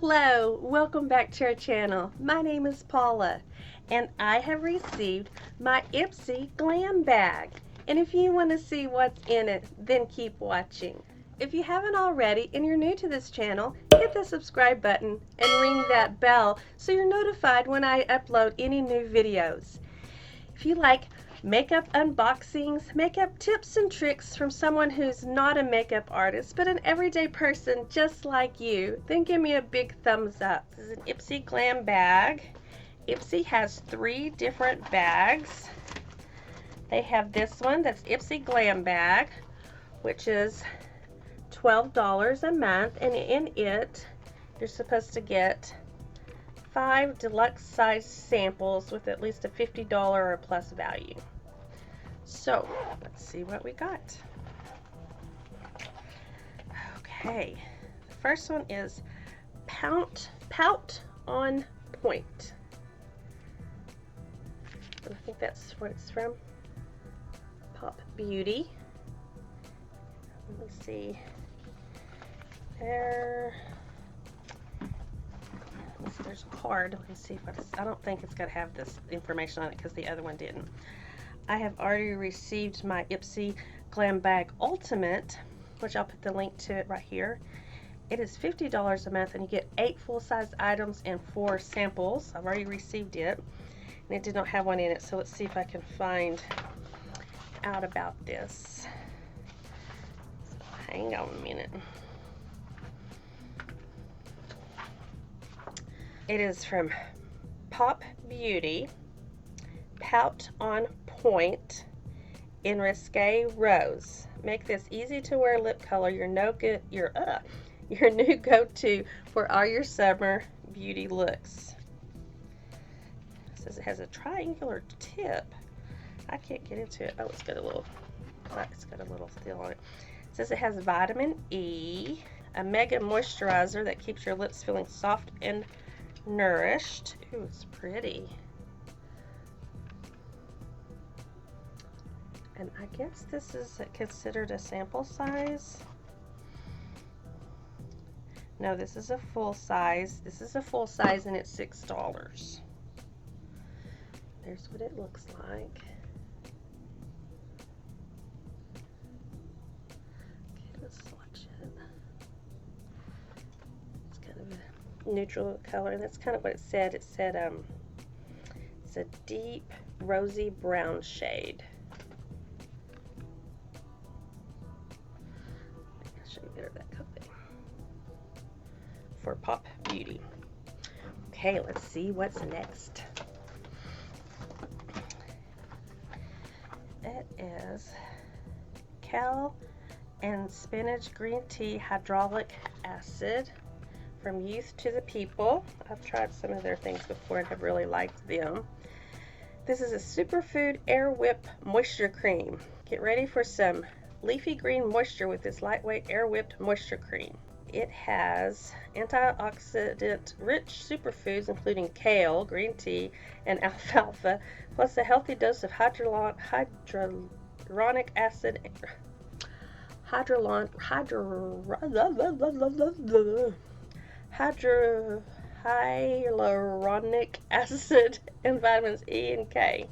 Hello, welcome back to our channel. My name is Paula and I have received my Ipsy Glam Bag. And if you want to see what's in it, then keep watching. If you haven't already and you're new to this channel, hit the subscribe button and ring that bell so you're notified when I upload any new videos. If you like makeup unboxings, makeup tips and tricks from someone who's not a makeup artist but an everyday person just like you, then give me a big thumbs up. This is an Ipsy Glam Bag. Ipsy has 3 different bags. They have this one that's Ipsy Glam Bag, which is $12 a month, and in it you're supposed to get 5 deluxe size samples with at least a $50 or plus value. So let's see what we got. Okay, the first one is Pout on Point. I think that's what it's from. Pop Beauty. Let me see. There's a card. Let me see if I don't think it's going to have this information on it because the other one didn't. I have already received my Ipsy Glam Bag Ultimate, which I'll put the link to it right here. It is $50 a month and you get 8 full-size items and 4 samples. I've already received it and it did not have one in it, so let's see if I can find out about this. So hang on a minute. It is from Pop Beauty, Pout on Point in Risque Rose. Make this easy to wear lip color your new go-to for all your summer beauty looks. It says it has a triangular tip. I can't get into it. Oh, it's got a little seal on it. It says it has vitamin E, a mega moisturizer that keeps your lips feeling soft and nourished. Ooh, it's pretty. And I guess this is considered a sample size. No, this is a full size. This is a full size and it's $6. There's what it looks like. Okay, let's swatch it. It's kind of a neutral color, and that's kind of what it said. It said it's a deep rosy brown shade. I'll show you better that company for Pop Beauty. Okay, let's see what's next. It is Kale and Spinach Green Tea Hydraulic Acid from Youth to the People. I've tried some of their things before and have really liked them. This is a superfood air whip moisture cream. Get ready for some leafy green moisture with this lightweight air whipped moisture cream. It has antioxidant rich superfoods including kale, green tea, and alfalfa, plus a healthy dose of hyaluronic acid hyaluronic acid and vitamins E and K.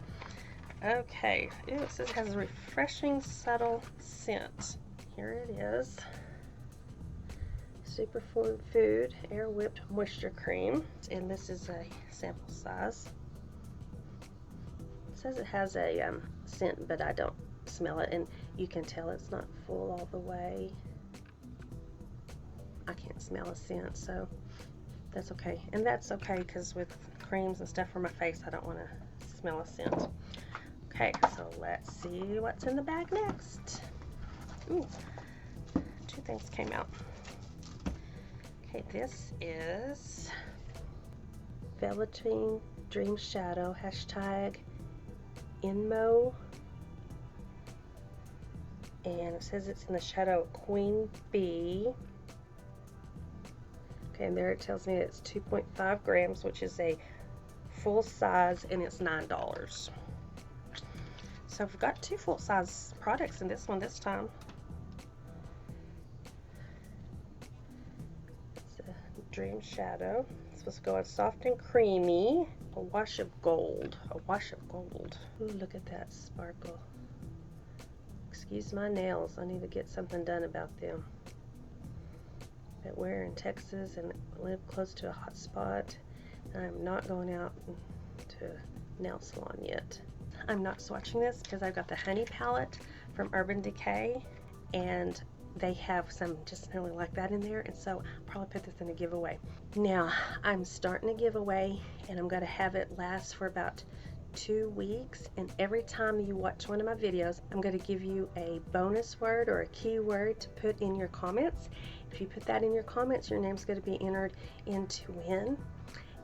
Okay, it says it has a refreshing subtle scent. Here it is. Superfood air whipped moisture cream, and this is a sample size. It says it has a scent, but I don't smell it, and you can tell it's not full all the way. I can't smell a scent, so that's okay. And that's okay because with creams and stuff for my face, I don't want to smell a scent. Okay, so let's see what's in the bag next. Ooh, 2 things came out. Okay, this is Velveteen Dream Shadow, hashtag Inmo. And it says it's in the shadow of Queen Bee. Okay, and there it tells me it's 2.5 grams, which is a full size, and it's $9. So I've got 2 full size products in this one this time. Dream Shadow. It's supposed to go on soft and creamy. A wash of gold. A wash of gold. Ooh, look at that sparkle. Excuse my nails. I need to get something done about them. But we're in Texas and live close to a hot spot. And I'm not going out to a nail salon yet. I'm not swatching this because I've got the Honey palette from Urban Decay, and they have some just nearly like that in there, and so I'll probably put this in a giveaway. Now I'm starting a giveaway, and I'm going to have it last for about 2 weeks, and every time you watch one of my videos, I'm going to give you a bonus word or a keyword to put in your comments. If you put that in your comments, your name's going to be entered in to win,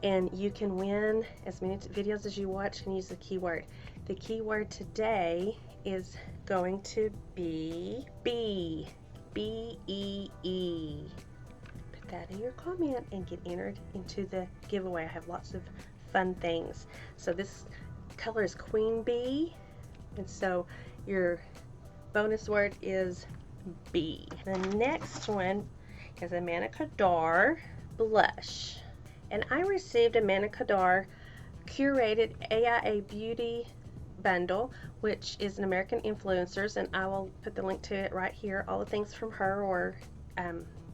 and you can win as many videos as you watch and use the keyword. The keyword today is going to be B. B-E-E. Put that in your comment and get entered into the giveaway. I have lots of fun things. So this color is Queen Bee, and so your bonus word is B. The next one is a Manicadar blush, and I received a Manicadar curated AIA Beauty bundle, which is an American influencers, and I will put the link to it right here. All the things from her or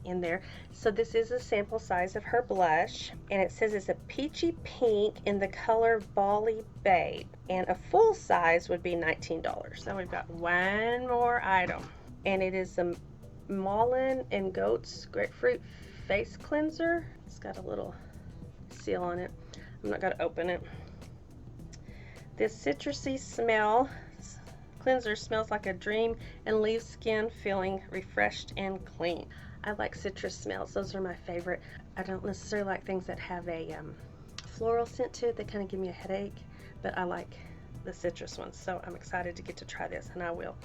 in there. So this is a sample size of her blush, and it says it's a peachy pink in the color Bali Babe, and a full size would be $19. So we've got one more item, and it is a Mullen and Goats Grapefruit Face Cleanser. It's got a little seal on it. I'm not going to open it. This citrusy cleanser smells like a dream and leaves skin feeling refreshed and clean. I like citrus smells. Those are my favorite. I don't necessarily like things that have a floral scent to it. They kind of give me a headache, but I like the citrus ones. So I'm excited to get to try this, and I will.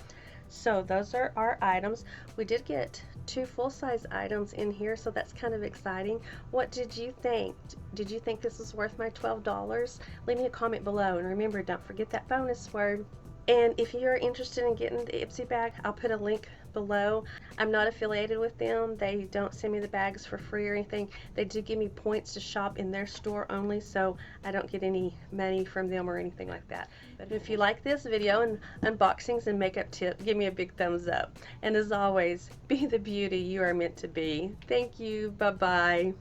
So those are our items. We did get 2 full-size items in here, so that's kind of exciting. What did you think? Did you think this was worth my $12? Leave me a comment below, and remember, don't forget that bonus word. And if you're interested in getting the Ipsy bag, I'll put a link below. I'm not affiliated with them. They don't send me the bags for free or anything. They do give me points to shop in their store only, so I don't get any money from them or anything like that. But if you like this video and unboxings and makeup tips, give me a big thumbs up. And as always, be the beauty you are meant to be. Thank you. Bye-bye.